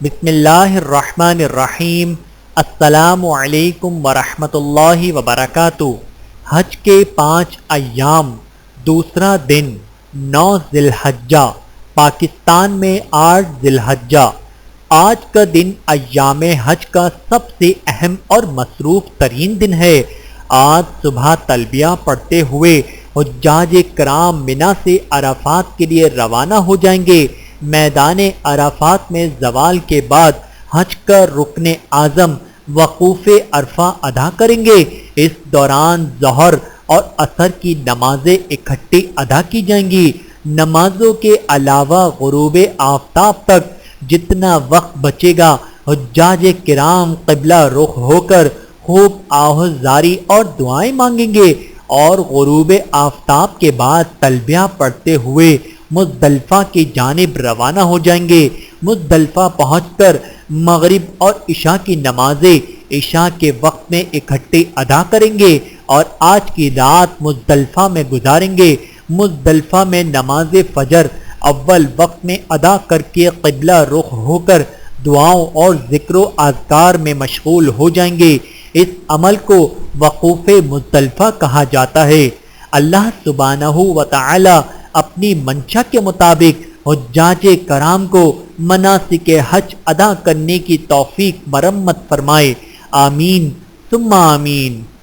بسم اللہ الرحمن الرحیم۔ السلام علیکم ورحمۃ اللہ وبرکاتہ۔ حج کے 5 ایام، دوسرا دن 9 ذی الحجہ، پاکستان میں 8 ذی الحجہ۔ آج کا دن ایام حج کا سب سے اہم اور مصروف ترین دن ہے۔ آج صبح تلبیہ پڑھتے ہوئے حجاج کرام منا سے عرفات کے لیے روانہ ہو جائیں گے۔ میدان عرفات میں زوال کے بعد حج کا رکن اعظم وقوف عرفہ ادا کریں گے۔ اس دوران ظہر اور عصر کی نمازیں اکٹھی ادا کی جائیں گی۔ نمازوں کے علاوہ غروب آفتاب تک جتنا وقت بچے گا، حجاج کرام قبلہ رخ ہو کر خوب آہوازاری اور دعائیں مانگیں گے اور غروب آفتاب کے بعد تلبیہ پڑھتے ہوئے مزدلفہ کی جانب روانہ ہو جائیں گے۔ مزدلفہ پہنچ کر مغرب اور عشاء کی نمازیں عشاء کے وقت میں اکٹھے ادا کریں گے اور آج کی رات مزدلفہ میں گزاریں گے۔ مزدلفہ میں نماز فجر اول وقت میں ادا کر کے قبلہ رخ ہو کر دعاؤں اور ذکر و اذکار میں مشغول ہو جائیں گے۔ اس عمل کو وقوف مزدلفہ کہا جاتا ہے۔ اللہ سبحانہ و تعالی اپنی منشا کے مطابق حجاج کرام کو مناسک حج ادا کرنے کی توفیق مرمت فرمائے۔ آمین ثم آمین۔